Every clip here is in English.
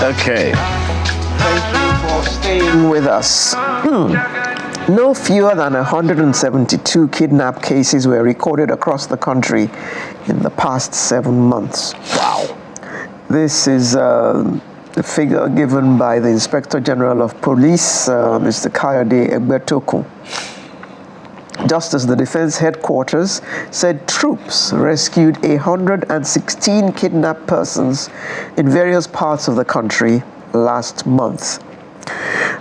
Okay. Thank you for staying with us. No fewer than 172 kidnap cases were recorded across the country in the past 7 months. Wow. This is the figure given by the Inspector General of Police, Mr. Kayode Egbetoku. Just as the Defense Headquarters said troops rescued 116 kidnapped persons in various parts of the country last month.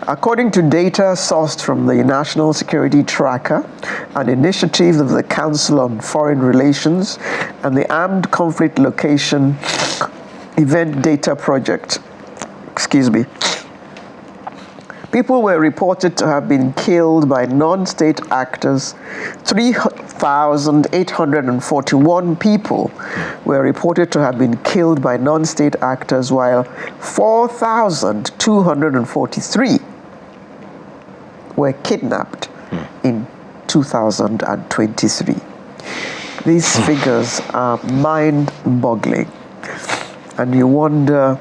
According to data sourced from the National Security Tracker, an initiative of the Council on Foreign Relations and the Armed Conflict Location Event Data Project, people were reported to have been killed by non-state actors. 3,841 people were reported to have been killed by non-state actors, while 4,243 were kidnapped in 2023. These figures are mind-boggling. And you wonder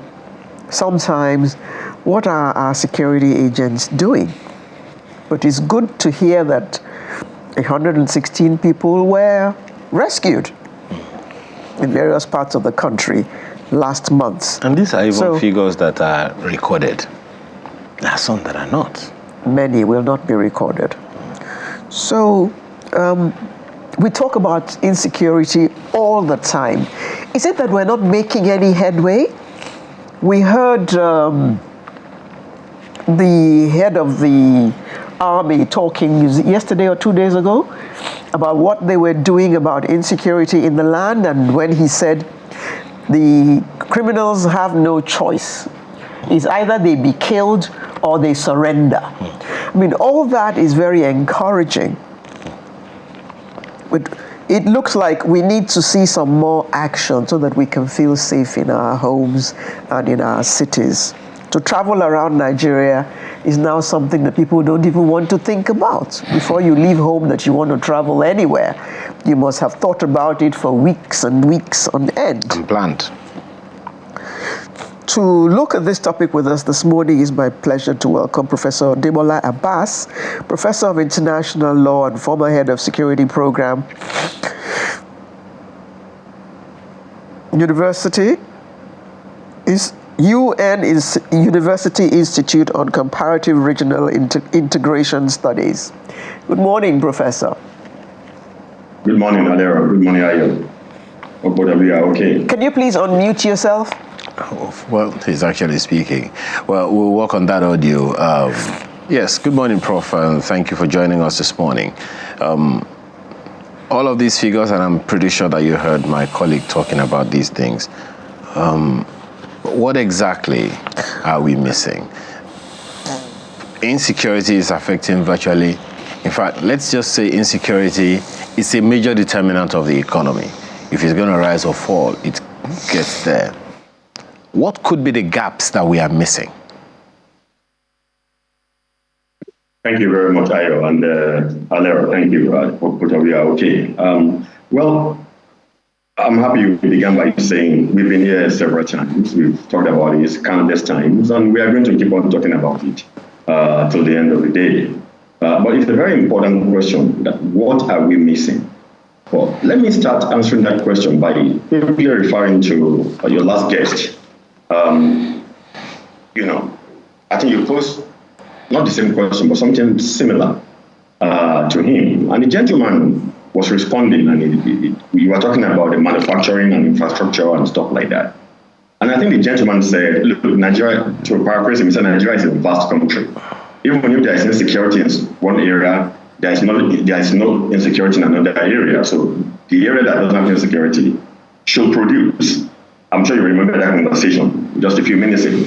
sometimes, what are our security agents doing? But it's good to hear that 116 people were rescued in various parts of the country last month. And these are even figures that are recorded. There are some that are not. Many will not be recorded. So we talk about insecurity all the time. Is it that we're not making any headway? We heard the head of the army talking yesterday or 2 days ago about what they were doing about insecurity in the land, and when he said the criminals have no choice. It's either they be killed or they surrender. I mean, all that is very encouraging. But it looks like we need to see some more action so that we can feel safe in our homes and in our cities. To travel around Nigeria is now something that people don't even want to think about. Before you leave home that you want to travel anywhere, you must have thought about it for weeks and weeks on end. And planned. To look at this topic with us this morning is my pleasure to welcome Professor Demola Abass, Professor of International Law and former Head of Security Program, University Institute on Comparative Regional Integration Studies. Good morning, Professor. Good morning, Alera. Good morning, Ayo. Hope both of you are okay. Can you please unmute yourself? Well, he's actually speaking. Well, we'll work on that audio. Yes, good morning, Prof, and thank you for joining us this morning. All of these figures, and I'm pretty sure that you heard my colleague talking about these things. What exactly are we missing? Insecurity is affecting virtually, in fact, let's just say insecurity is a major determinant of the economy. If it's going to rise or fall, it gets there. What could be the gaps that we are missing? Thank you very much, Ayo, and Alera, thank you. Hope both of you are okay. Well, I'm happy you began by saying we've been here several times. We've talked about it countless times, and we are going to keep on talking about it till the end of the day. But it's a very important question, that what are we missing? Well, let me start answering that question by simply referring to your last guest. I think you posed not the same question, but something similar to him. And the gentleman was responding, and you were talking about the manufacturing and infrastructure and stuff like that. And I think the gentleman said, look, Nigeria, to paraphrase him, he said Nigeria is a vast country. Even if there is insecurity in one area, there is no insecurity in another area. So the area that doesn't have insecurity should produce. I'm sure you remember that conversation just a few minutes ago.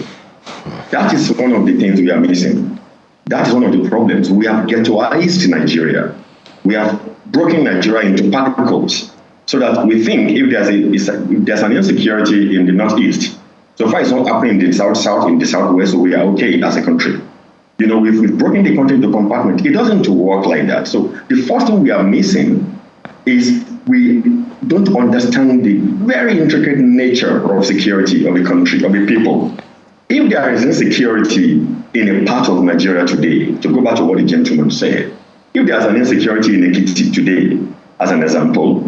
That is one of the things we are missing. That is one of the problems. We have ghettoized Nigeria. We have broken Nigeria into particles so that we think if there's an insecurity in the northeast, so far it's not happening in the south, in the southwest, so we are okay as a country. We've broken the country into compartments. It doesn't work like that. So the first thing we are missing is we don't understand the very intricate nature of security of a country, of a people. If there is insecurity in a part of Nigeria today, to go back to what the gentleman said, if there's an insecurity in Ekiti today, as an example,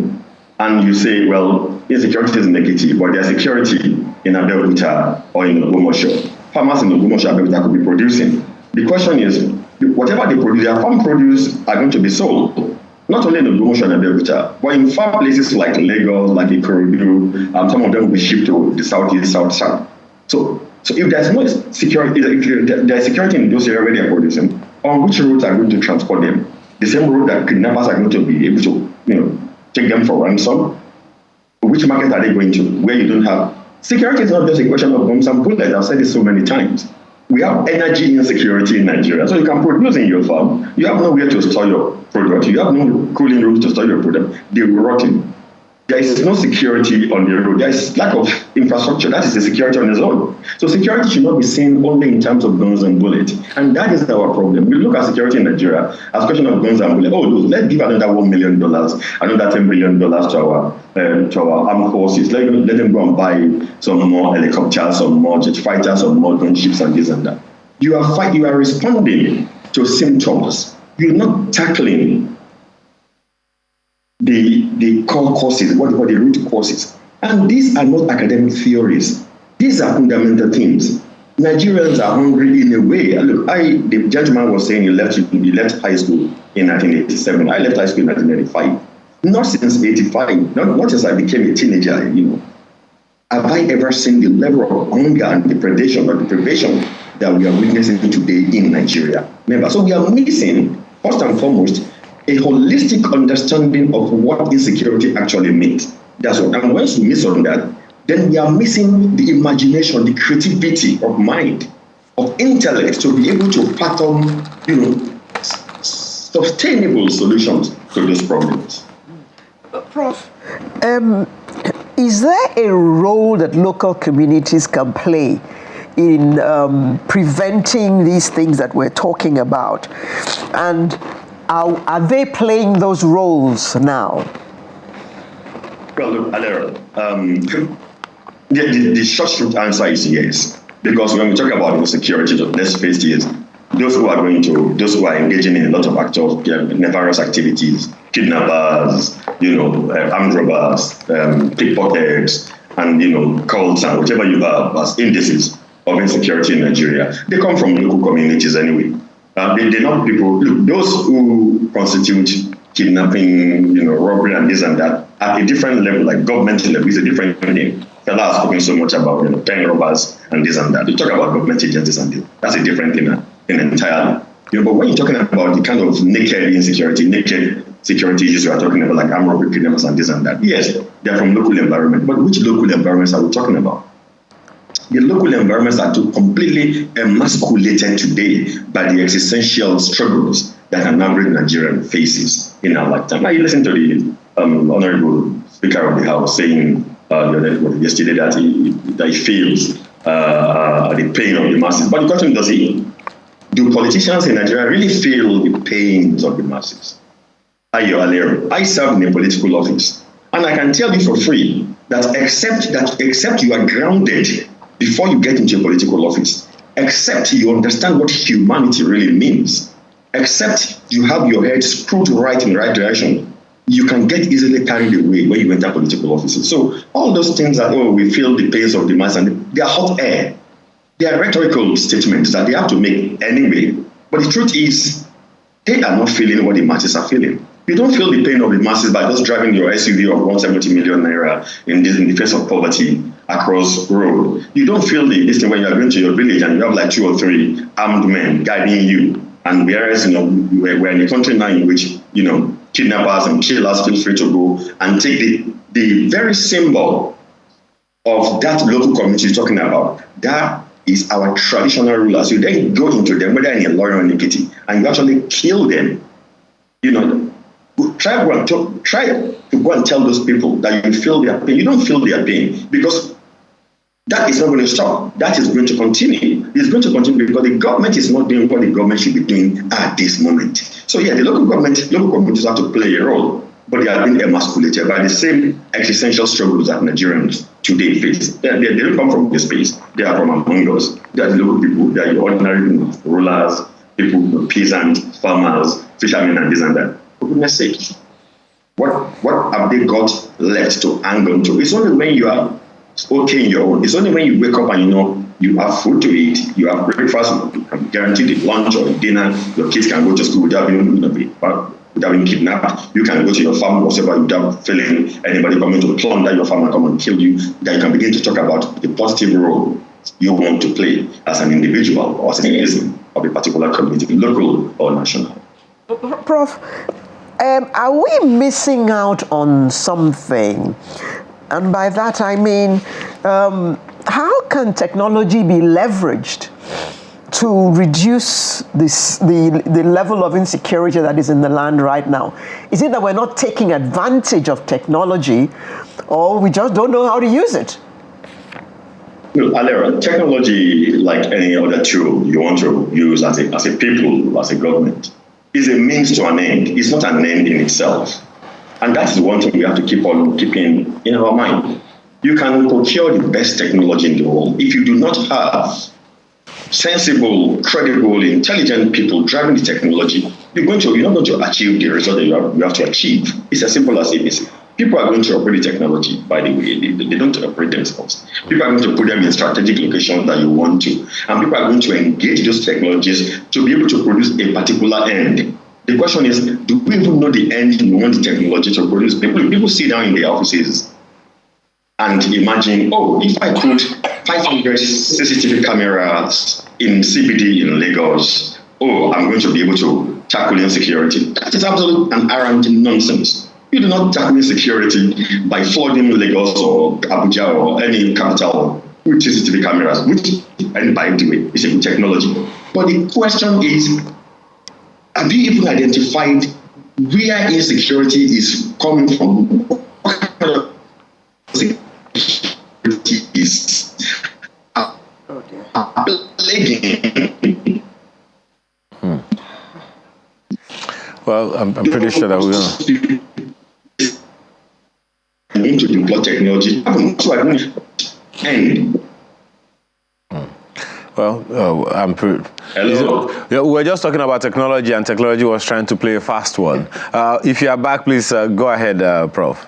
and you say, well, insecurity is in Ekiti, but there's security in Abeokuta or in Ogbomoso, farmers in Ogbomoso and Abeokuta could be producing. The question is, whatever they produce, their farm produce are going to be sold. Not only in Ogbomoso and Abeokuta, but in far places like Lagos, like Ikorodu, some of them will be shipped to the southeast, south. So if there's no security, if there's security in those areas where they're producing, on which routes are going to transport them? The same road that kidnappers are going to be able to, take them for ransom. Which market are they going to? Where you don't have security is not just a question of bombs and bullets. I've said this so many times. We have energy insecurity in Nigeria, so you can produce in your farm. You have nowhere to store your product. You have no cooling rooms to store your product. They will rot in. There is no security on the road. There is lack of infrastructure. That is the security on its own. So security should not be seen only in terms of guns and bullets. And that is our problem. We look at security in Nigeria as a question of guns and bullets. Oh, look, let's give another $1 million, another $10 billion to our armed forces. Let them go and buy some more helicopters, some more jet fighters, some more gunships and this and that. You are responding to symptoms. You're not tackling the core causes, what the root causes. And these are not academic theories. These are fundamental things. Nigerians are hungry in a way. Look, the gentleman was saying he left high school in 1987. I left high school in 1985. Not since 85, not since I became a teenager, have I ever seen the level of hunger and deprivation that we are witnessing today in Nigeria. Remember, so we are missing, first and foremost, a holistic understanding of what insecurity actually means. That's what. And once we miss on that, then we are missing the imagination, the creativity of mind, of intellect to be able to pattern, sustainable solutions to those problems. Prof, is there a role that local communities can play in preventing these things that we're talking about? And are they playing those roles now? Well, look, Alera, the short answer is yes. Because when we talk about insecurity, let's face it, those who are engaging in a lot of nefarious activities, kidnappers, armed robbers, pickpockets, and cults and whatever you have as indices of insecurity in Nigeria, they come from local communities anyway. They're not people. Look, those who constitute kidnapping, robbery, and this and that at a different level, like government level, is a different thing. Fella has spoken so much about pen robbers and this and that. You talk about government agencies and this. That's a different thing entirely. But when you're talking about the kind of naked security issues we are talking about, like armed robbery, kidnappers, and this and that, yes, they're from local environment. But which local environments are we talking about? The local environments are completely emasculated today by the existential struggles that an average Nigerian faces in our lifetime. Now, you listen to the Honorable Speaker of the House saying yesterday that he feels the pain of the masses. But the question is, do politicians in Nigeria really feel the pains of the masses? I serve in a political office, and I can tell you for free that except you are grounded before you get into a political office, except you understand what humanity really means, except you have your head screwed right in the right direction, you can get easily carried away when you enter political offices. So all those things that, we feel the pains of the mass, and they are hot air. They are rhetorical statements that they have to make anyway. But the truth is, they are not feeling what the masses are feeling. You don't feel the pain of the masses by just driving your SUV of 170 million naira in the face of poverty across road. You don't feel this thing when you are going to your village and you have like 2 or 3 armed men guiding you. And whereas, we're in a country now in which, kidnappers and killers feel free to go and take the very symbol of that local community you're talking about. That is our traditional rulers. You then go into them, whether in a lawyer or in a kitty, and you actually kill them. Try to go and tell those people that you feel their pain. You don't feel their pain because that is not going to stop. That is going to continue. It's going to continue because the government is not doing what the government should be doing at this moment. So yeah, the local communities have to play a role. but they have been emasculated by the same existential struggles that Nigerians today face. They don't come from the space. They are from among us. They are the local people. They are your ordinary rulers, people, peasants, farmers, fishermen, and this and that. For goodness sake, what have they got left to hang on to? It's only when you are okay in your own. It's only when you wake up and you know you have food to eat, you have breakfast, you can guarantee the lunch or dinner, your kids can go to school without being kidnapped. You can go to your farm whatsoever without feeling anybody coming to plunder your farm and come and kill you. Then you can begin to talk about the positive role you want to play as an individual or as a citizen of a particular community, local or national. Prof, are we missing out on something? And by that I mean, how can technology be leveraged to reduce the level of insecurity that is in the land right now? Is it that we're not taking advantage of technology, or we just don't know how to use it? Alera, technology, like any other tool you want to use as a people, as a government, is a means to an end. It's not an end in itself. And that's the one thing we have to keep on keeping in our mind. You can procure the best technology in the world. If you do not have sensible, credible, intelligent people driving the technology, you're not going to achieve the result that you have to achieve. It's as simple as ABC. People are going to operate the technology, by the way. They don't operate themselves. People are going to put them in strategic locations that you want to. And people are going to engage those technologies to be able to produce a particular end. The question is, do we even know the end we want the technology to produce? People sit down in their offices and imagine, if I put 500 CCTV cameras in CBD in Lagos, I'm going to be able to tackle insecurity. That is absolute and arrant nonsense. You do not tackle insecurity by flooding Lagos or Abuja or any capital with CCTV cameras, which, and by the way, is a good technology. But the question is, have you even identified where insecurity is coming from? What kind of insecurity is plaguing? Well, I'm pretty sure that we're going to need to deploy technology. I'm pretty. Hello. We were just talking about technology, and technology was trying to play a fast one. If you are back, please go ahead, Prof.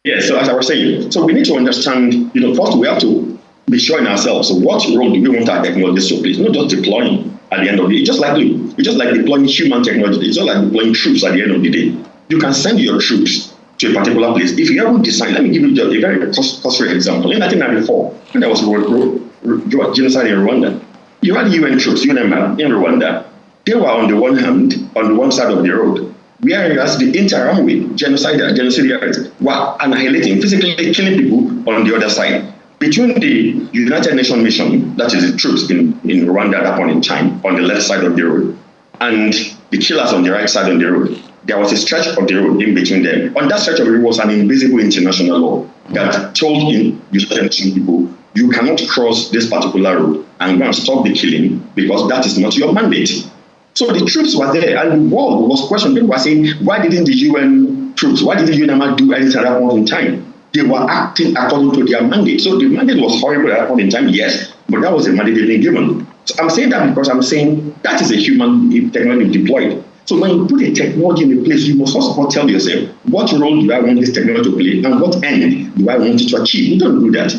Yeah, so as I was saying, so we need to understand, first we have to be sure in ourselves. So what role do we want our technologies to play? Not just deploying at the end of the day. It's just like deploying human technology. It's just like deploying troops at the end of the day. You can send your troops to a particular place. If you haven't designed, let me give you a very cursory example. In 1994, when there was genocide in Rwanda, you had UN troops, UNMR, in Rwanda. They were on the one side of the road, whereas the inter-army genocidaries were annihilating, physically killing people on the other side. Between the United Nations mission, that is the troops in Rwanda at that point in time, on the left side of the road, and the killers on the right side of the road, there was a stretch of the road in between them. On that stretch of the road was an invisible international law that told United Nations people, you cannot cross this particular road and go and stop the killing because that is not your mandate. So the troops were there, and the world was questioning. People were saying, why didn't the UN troops, why didn't the UNMR do anything at that point in time? They were acting according to their mandate. So the mandate was horrible at that point in time, yes, but that was the mandate they've been given. So I'm saying that because I'm saying that is a human technology deployed. So when you put a technology in a place, you must also tell yourself, what role do I want this technology to play, and what end do I want it to achieve? We don't do that.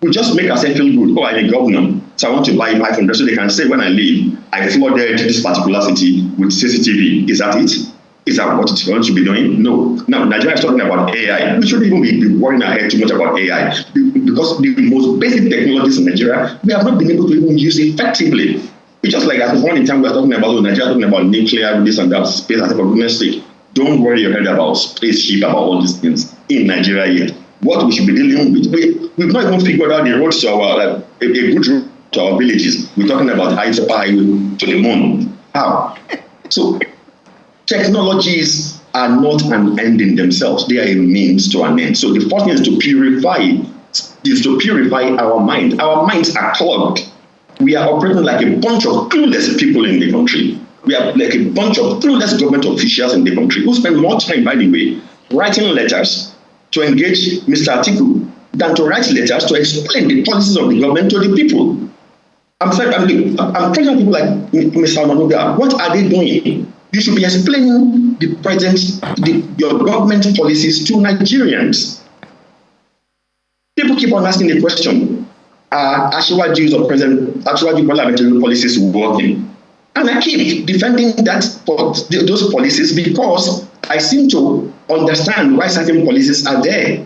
We just make ourselves feel good. I'm a governor, so I want to buy 500 so they can say when I leave, I flooded this particular city with CCTV. Is that it? Is that what it's going to be doing? No. Now, Nigeria is talking about AI. We shouldn't even be worrying our head too much about AI because the most basic technologies in Nigeria, we have not been able to even use effectively. It's just like at one in time we are talking about Nigeria, talking about nuclear, this and that, space. I think for goodness sake, don't worry your head about spaceship, about all these things in Nigeria yet. What we should be dealing with, we've not even figured out the roads to our a good route to our villages. We're talking about super highway to the moon. How? So technologies are not an end in themselves; they are a means to an end. So the first thing is to purify our mind. Our minds are clogged. We are operating like a bunch of clueless people in the country. We have like a bunch of clueless government officials in the country who spend more time, by the way, writing letters to engage Mr. Atiku than to write letters to explain the policies of the government to the people. I'm telling people like Mr. Manuga, what are they doing? You should be explaining your government policies to Nigerians. People keep on asking the question, are Asiwaju's or President Asiwaju parliamentary policies working? And I keep defending those policies because I seem to understand why certain policies are there.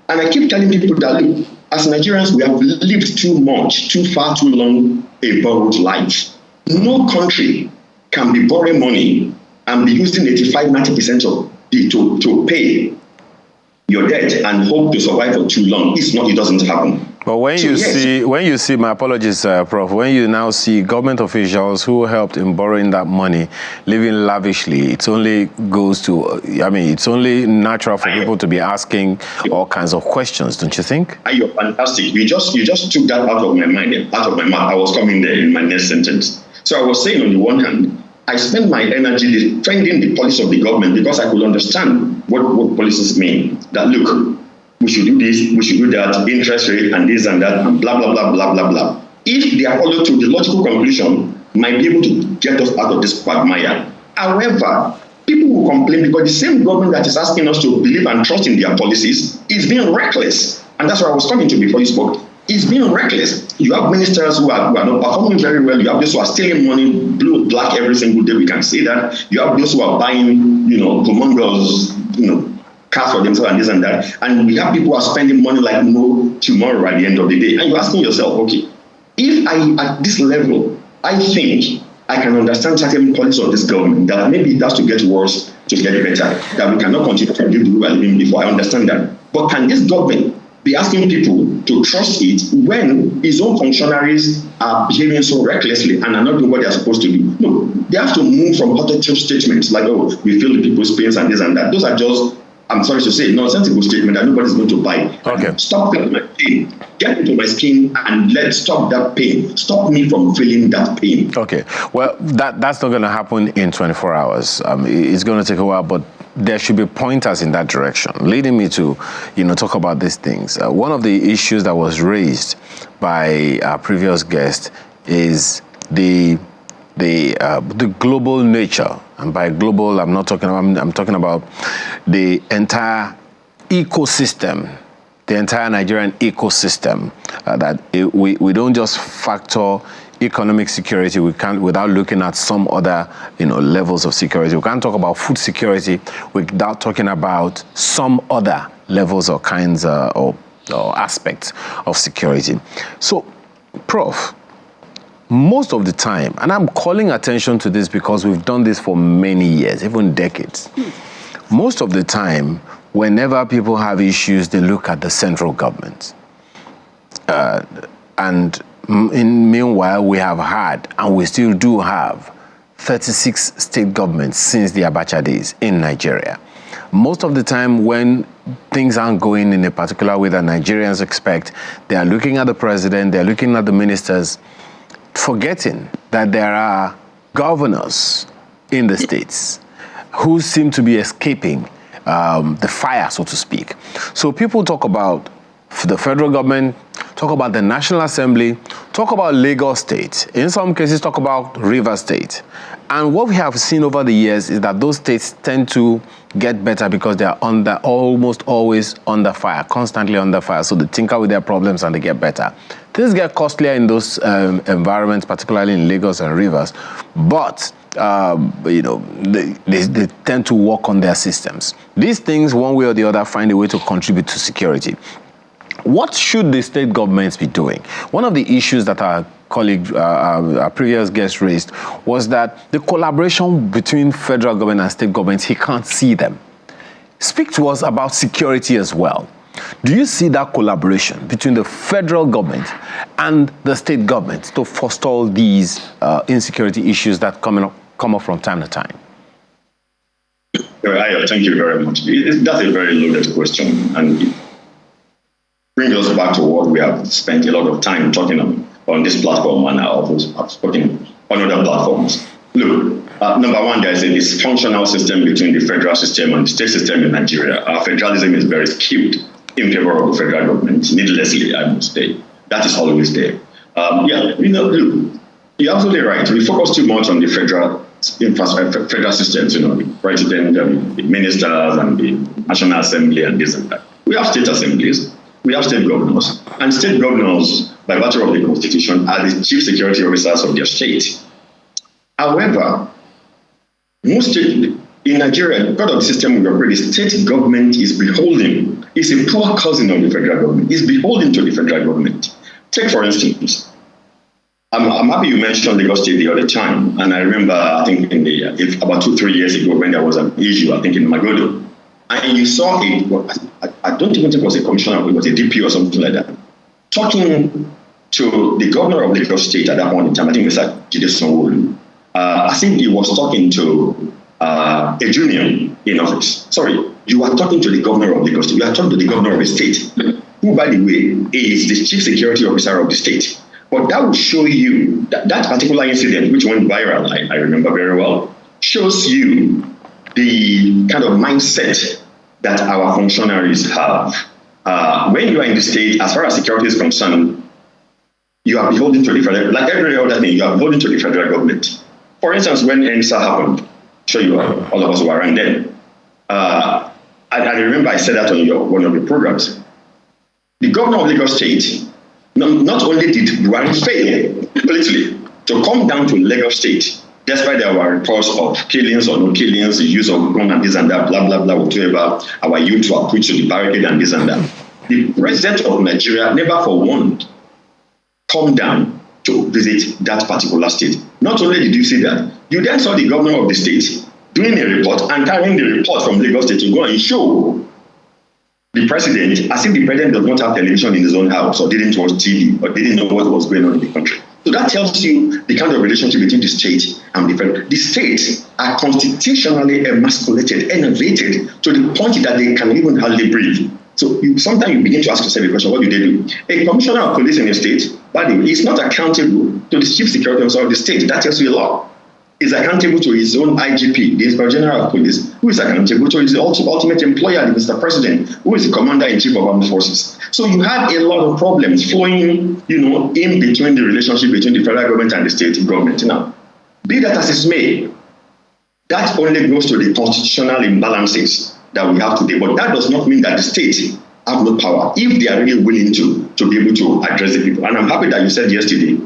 And I keep telling people that, look, as Nigerians, we have lived too far too long a borrowed life. No country can be borrowing money and be using 85-90% of it to pay your debt and hope to survive for too long. It doesn't happen. But when you see, my apologies, Prof, when you now see government officials who helped in borrowing that money, living lavishly, it's only natural for people to be asking all kinds of questions, don't you think? You're fantastic. You just took that out of my mind, out of my mouth. I was coming there in my next sentence. So I was saying, on the one hand, I spend my energy defending the policy of the government because I could understand what policies mean. That, look, we should do this, we should do that, interest rate and this and that, and blah, blah, blah, blah, blah, blah. If they are followed to the logical conclusion, might be able to get us out of this quagmire. However, people will complain because the same government that is asking us to believe and trust in their policies is being reckless. And that's what I was coming to before you spoke. It's being reckless. You have ministers who are not performing very well. You have those who are stealing money, blue, black every single day. We can say that. You have those who are buying, humongous, cars for themselves and this and that. And we have people who are spending money like no tomorrow at the end of the day. And you're asking yourself, okay, if at this level, I think I can understand certain policies of this government that maybe it has to get worse to get better, that we cannot continue to live the way we were living before. I understand that. But can this government be asking people to trust it when his own functionaries are behaving so recklessly and are not doing what they're supposed to do? No, they have to move from positive statements like, oh, we feel the people's pains and this and that. Those are just, I'm sorry to say, nonsensical statement that nobody's going to buy. Okay. Stop feeling my pain. Get into my skin and let's stop that pain. Stop me from feeling that pain. Okay. Well, that's not going to happen in 24 hours. It's going to take a while, but there should be pointers in that direction, leading me to, talk about these things. One of the issues that was raised by our previous guest is the global nature, and by global, I'm talking about the entire ecosystem, the entire Nigerian ecosystem. We don't just factor economic security without looking at some other levels of security. We can't talk about food security without talking about some other levels or kinds or aspects of security. So, Prof, most of the time, and I'm calling attention to this because we've done this for many years, even decades. Most of the time, whenever people have issues, they look at the central government. Meanwhile, we have had, and we still do have, 36 state governments since the Abacha days in Nigeria. Most of the time when things aren't going in a particular way that Nigerians expect, they are looking at the president, they're looking at the ministers, forgetting that there are governors in the states who seem to be escaping the fire, so to speak. So people talk about the federal government, talk about the National Assembly, talk about Lagos State, in some cases talk about Rivers State. And what we have seen over the years is that those states tend to get better because they are almost always under fire, constantly under fire. So they tinker with their problems and they get better. Things get costlier in those environments, particularly in Lagos and Rivers. But they tend to work on their systems. These things, one way or the other, find a way to contribute to security. What should the state governments be doing? One of the issues that our colleague, our previous guest raised, was that the collaboration between federal government and state governments, he can't see them. Speak to us about security as well. Do you see that collaboration between the federal government and the state government to forestall these insecurity issues that come up from time to time? Thank you very much. That's a very loaded question, and it brings us back to what we have spent a lot of time talking on this platform, and I've spoken on other platforms. Look, number one, there's a dysfunctional system between the federal system and the state system in Nigeria. Our federalism is very skewed in favor of the federal government, needlessly, I must say. That is always there. Look, you're absolutely right. We focus too much on the federal systems, the president, the ministers, and the National Assembly, and this and that. We have state assemblies, we have state governors, and state governors, by virtue of the Constitution, are the chief security officers of their state. However, in Nigeria, part of the system we operate, the state government is beholden. It's a poor cousin of the federal government. It's beholden to the federal government. Take, for instance, I'm happy you mentioned Lagos State the other time, and I remember, I think, about 2-3 years ago when there was an issue, I think in Magodo, and you saw I don't even think it was a commissioner, it was a DP or something like that, talking to the governor of Lagos State at that point in time. I think it was Jide Sanwo-Olu. I think he was talking to a junior in office. Sorry, you are talking to the governor of Lagos State. You are talking to the governor of the state, who, by the way, is the chief security officer of the state. But that will show you that particular incident, which went viral, I remember very well, shows you the kind of mindset that our functionaries have. When you are in the state, as far as security is concerned, you are beholden to the federal, like every other thing, you are beholden to the federal government. For instance, when NSA happened, I'm sure you all of us were around then. I remember I said that on one of your programs. The governor of Lagos State, not only did Buhari fail politically to come down to Lagos State, despite there were reports of killings or no killings, the use of gun and this and that, blah, blah, blah, whatever, our youth were put to the barricade and this and that. The president of Nigeria never for one come down to visit that particular state. Not only did you see that, you then saw the governor of the state doing a report and carrying the report from Lagos State to go and show the president, as if the president does not have television in his own house or didn't watch TV or didn't know what was going on in the country. So that tells you the kind of relationship between the state and the federal. The states are constitutionally emasculated, enervated to the point that they can even hardly breathe. So sometimes you begin to ask yourself a question, what do they do? A commissioner of police in a state, by the way, is not accountable to the chief security officer of the state. That tells you a lot. Is accountable to his own IGP, the Inspector General of Police, who is accountable to his ultimate employer, the Mr. President, who is the Commander-in-Chief of Armed Forces. So you have a lot of problems flowing, in between the relationship between the federal government and the state government. Now, be that as it may, that only goes to the constitutional imbalances that we have today. But that does not mean that the states have no power if they are really willing to be able to address the people. And I'm happy that you said yesterday,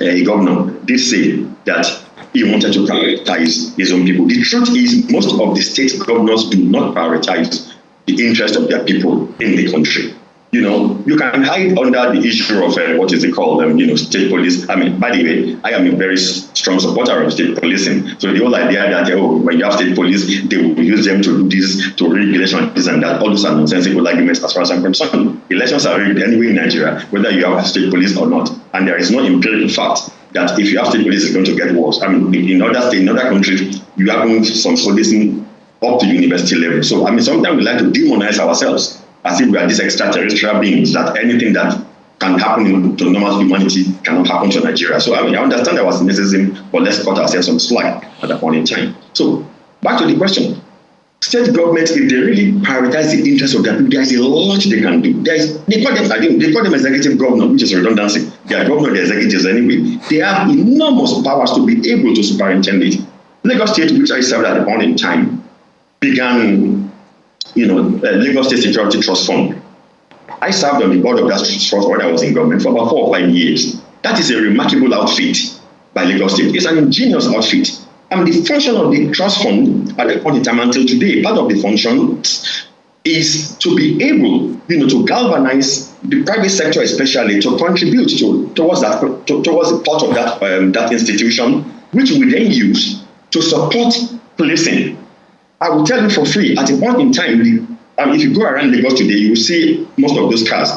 a governor did say that he wanted to prioritize his own people. The truth is, most of the state governors do not prioritize the interest of their people in the country. You can hide under the issue of what is it called, state police. I mean, by the way, I am a very strong supporter of state policing. So the whole idea that, when you have state police, they will use them to do this, to regulation, this and that, all those are nonsensical arguments as far as I'm concerned. Elections are rigged anyway in Nigeria, whether you have state police or not. And there is no empirical fact that if you have state police, it's going to get worse. I mean, in other countries, you have some policing up to university level. So, sometimes we like to demonize ourselves as if we are these extraterrestrial beings, that anything that can happen to normal humanity cannot happen to Nigeria. So, I understand there was cynicism, but let's cut ourselves some slack at that point in time. So, back to the question. State governments, if they really prioritize the interests of their people, there is a lot they can do. They call them executive governor, which is redundancy. They are governor, they are executives anyway. They have enormous powers to be able to superintend it. Lagos State, which I served at the point in time, began, Lagos State Security Trust Fund. I served on the board of that trust fund when I was in government for about 4 or 5 years. That is a remarkable outfit by Lagos State. It's an ingenious outfit. The function of the trust fund at the point in time until today, part of the function is to be able, to galvanize the private sector, especially to contribute towards the part of that institution, which we then use to support policing. I will tell you for free, at a point in time, if you go around Lagos today, you will see most of those cars,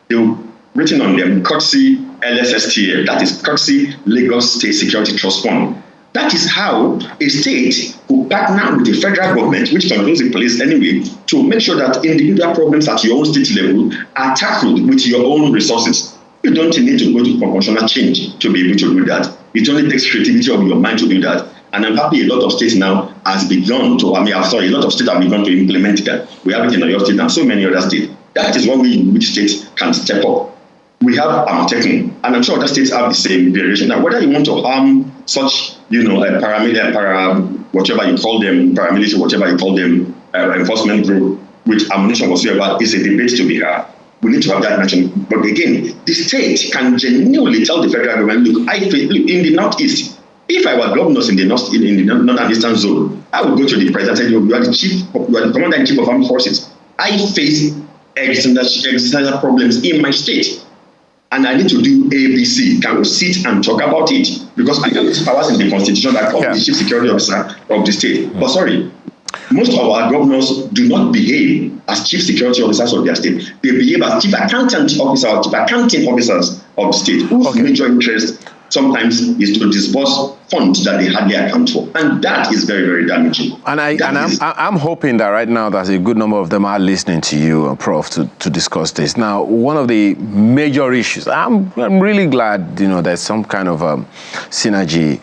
they're written on them, courtesy LSSTF, that is courtesy Lagos State Security Trust Fund. That is how a state will partner with the federal government, which controls the police anyway, to make sure that individual problems at your own state level are tackled with your own resources. You don't need to go to conventional change to be able to do that. It only takes creativity of your mind to do that. And I'm happy a lot of states now has begun to, a lot of states have begun to implement that. We have it in Oyo State and so many other states. That is one way in which states can step up. We have Amatekun, and I'm sure other states have the same variation. Now, whether you want to harm such, whatever you call them, paramilitary, whatever you call them, enforcement group, with ammunition whatsoever, is a debate to be had. We need to have that mention. But again, the state can genuinely tell the federal government, look, in the Northeast, if I were governors in the Northern Eastern Zone, I would go to the president and say, you are the commander-in-chief of armed forces. I face existential problems in my state, and I need to do ABC. Can we sit and talk about it? Because I have these powers in the constitution that call the chief security officer of the state. But sorry, most of our governors do not behave as chief security officers of their state. They behave as chief accounting officers of the state, whose major interest sometimes is to disburse funds that they hardly account for. And that is very, very damaging. I'm hoping that right now that a good number of them are listening to you, Prof, to discuss this. Now, one of the major issues, I'm really glad, there's some kind of synergy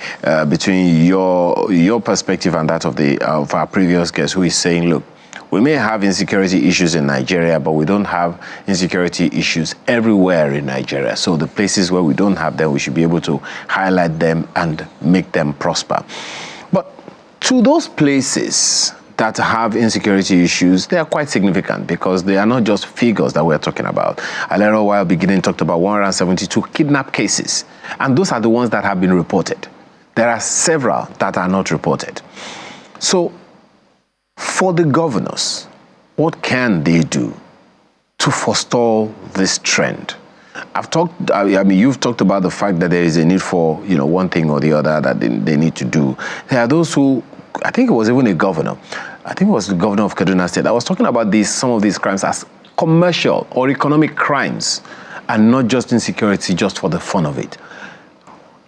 between your perspective and that of our previous guest, who is saying, look, we may have insecurity issues in Nigeria, but we don't have insecurity issues everywhere in Nigeria. So the places where we don't have them, we should be able to highlight them and make them prosper. But to those places that have insecurity issues, they are quite significant because they are not just figures that we're talking about. A little while beginning talked about 172 kidnap cases, and those are the ones that have been reported. There are several that are not reported. So for the governors, what can they do to forestall this trend? You've talked about the fact that there is a need for, one thing or the other that they need to do. There are those who, I think it was even a governor, I think it was the governor of Kaduna State, I was talking about some of these crimes as commercial or economic crimes and not just insecurity just for the fun of it.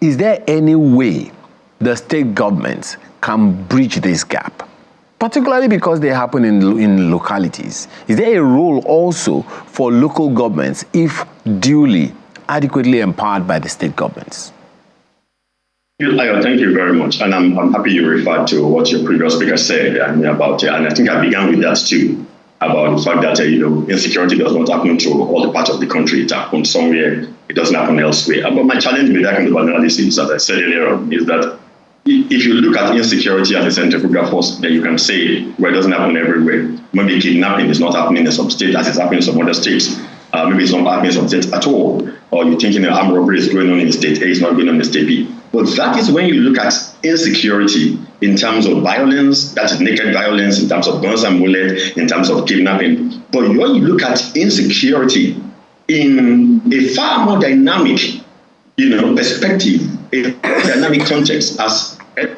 Is there any way the state governments can bridge this gap? Particularly because they happen in localities. Is there a role also for local governments if duly, adequately empowered by the state governments? Thank you very much. And I'm happy you referred to what your previous speaker said about it. And I think I began with that too, about the fact that insecurity does not happen to all the parts of the country. It happens somewhere, it doesn't happen elsewhere. But my challenge with that kind of analysis, as I said earlier on, is that if you look at insecurity as a centrifugal force, then you can say, well, it doesn't happen everywhere. Maybe kidnapping is not happening in some states as it's happening in some other states. Maybe it's not happening in some states at all. Or you're thinking an armed robbery is going on in state A, it's not going on in state B. But that is when you look at insecurity in terms of violence, that is naked violence, in terms of guns and bullets, in terms of kidnapping. But when you look at insecurity in a far more dynamic perspective, a dynamic context, as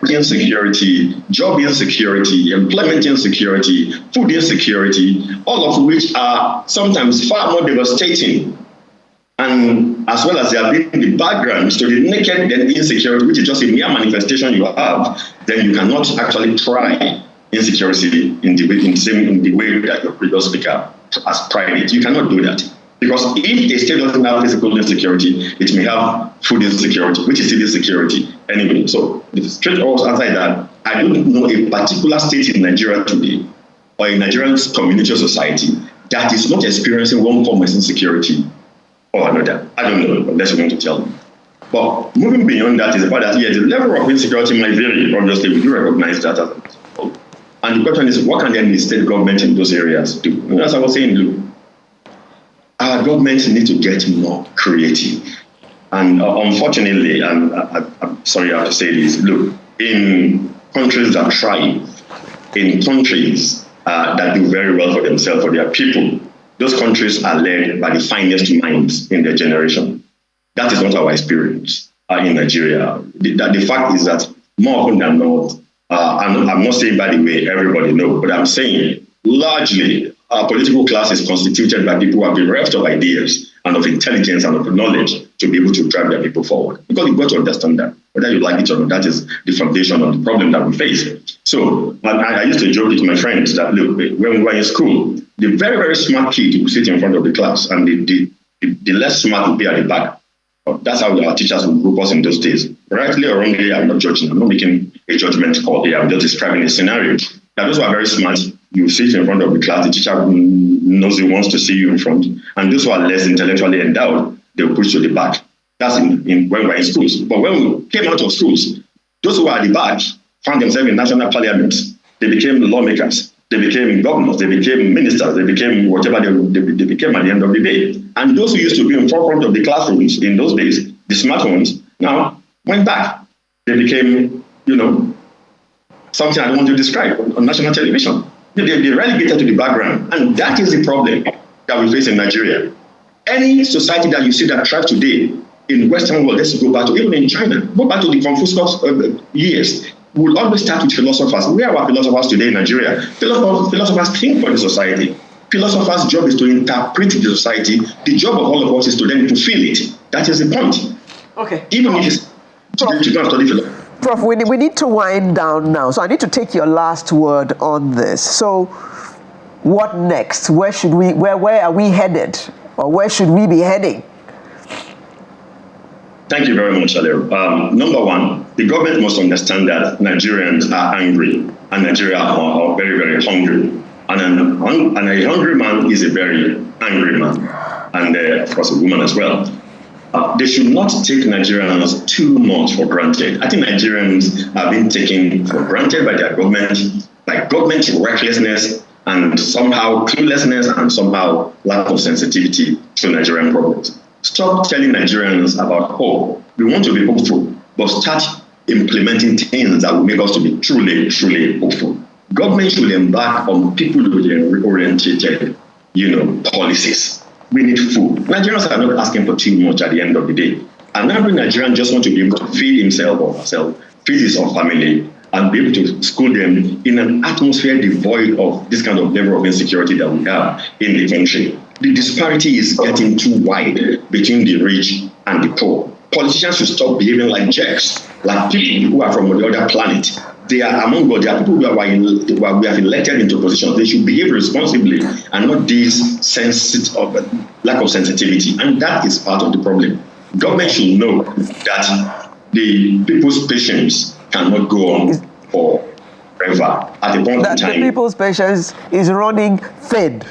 insecurity, job insecurity, employment insecurity, food insecurity, all of which are sometimes far more devastating. And as well as they are being the background to the naked insecurity, which is just a mere manifestation you have, then you cannot actually try insecurity in the way that your previous speaker has tried it. You cannot do that. Because if a state doesn't have physical insecurity, it may have food insecurity, which is still insecurity anyway. So the straight answer is that I don't know a particular state in Nigeria today or a Nigerian community or society that is not experiencing one form of insecurity or another. I don't know, unless you want to tell me. But moving beyond that is the fact that, the level of insecurity might vary. Obviously, we do recognize that. And the question is, what can then the state government in those areas do? As I was saying, look, our governments need to get more creative. And unfortunately, and I'm sorry I have to say this, look, in countries that thrive, in countries that do very well for themselves, for their people, those countries are led by the finest minds in their generation. That is not our experience in Nigeria. The fact is that more often than not, and I'm not saying, by the way, everybody knows, but I'm saying largely our political class is constituted by people who have been bereft of ideas and of intelligence and of knowledge to be able to drive their people forward. Because you've got to understand that, whether you like it or not, that is the foundation of the problem that we face. So I used to joke with my friends that, look, when we were in school, the very, very smart kid would sit in front of the class and the less smart would be at the back. That's how our teachers would group us in those days. Rightly or wrongly, I'm not judging. I'm not making a judgment call here. I'm just describing a scenario. Now, those who are very smart, you sit in front of the class, the teacher knows he wants to see you in front. And those who are less intellectually endowed, they will push to the back. That's when we're in schools. But when we came out of schools, those who were at the back found themselves in national parliaments. They became lawmakers. They became governors. They became ministers. They became whatever they became at the end of the day. And those who used to be in forefront of the classrooms in those days, the smart ones, now went back. They became, something I don't want to describe on national television. They relegated to the background. And that is the problem that we face in Nigeria. Any society that you see that thrives today in Western world, let's go back to, even in China, go back to the Confucius years. We'll always start with philosophers. Where are our philosophers today in Nigeria? Philosophers think for the society. Philosophers' job is to interpret the society. The job of all of us is to then fulfill it. That is the point. Okay. Even if it's to go and study philosophy. Prof, we need to wind down now. So I need to take your last word on this. So what next? Where are we headed? Or where should we be heading? Thank you very much, Alero. Number one, the government must understand that Nigerians are angry and Nigeria are very, very hungry. And a hungry man is a very angry man, and of course a woman as well. They should not take Nigerians too much for granted. I think Nigerians are being taken for granted by their government, by government recklessness and somehow cluelessness and somehow lack of sensitivity to Nigerian problems. Stop telling Nigerians about hope. We want to be hopeful, but start implementing things that will make us to be truly, truly hopeful. Government should embark on people-oriented, policies. We need food. Nigerians are not asking for too much at the end of the day. And every Nigerian just wants to be able to feed himself or herself, feed his own family, and be able to school them in an atmosphere devoid of this kind of level of insecurity that we have in the country. The disparity is getting too wide between the rich and the poor. Politicians should stop behaving like jerks, like people who are from the other planet. They are among us. They are people who we have elected into positions. They should behave responsibly and not this sense of lack of sensitivity. And that is part of the problem. Government should know that the people's patience cannot go on forever. At the point in time, the people's patience is running thin.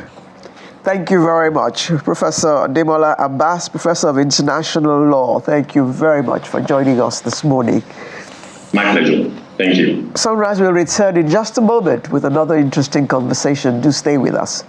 Thank you very much, Professor Demola Abass, Professor of International Law. Thank you very much for joining us this morning. My pleasure. Thank you. Sunrise will return in just a moment with another interesting conversation. Do stay with us.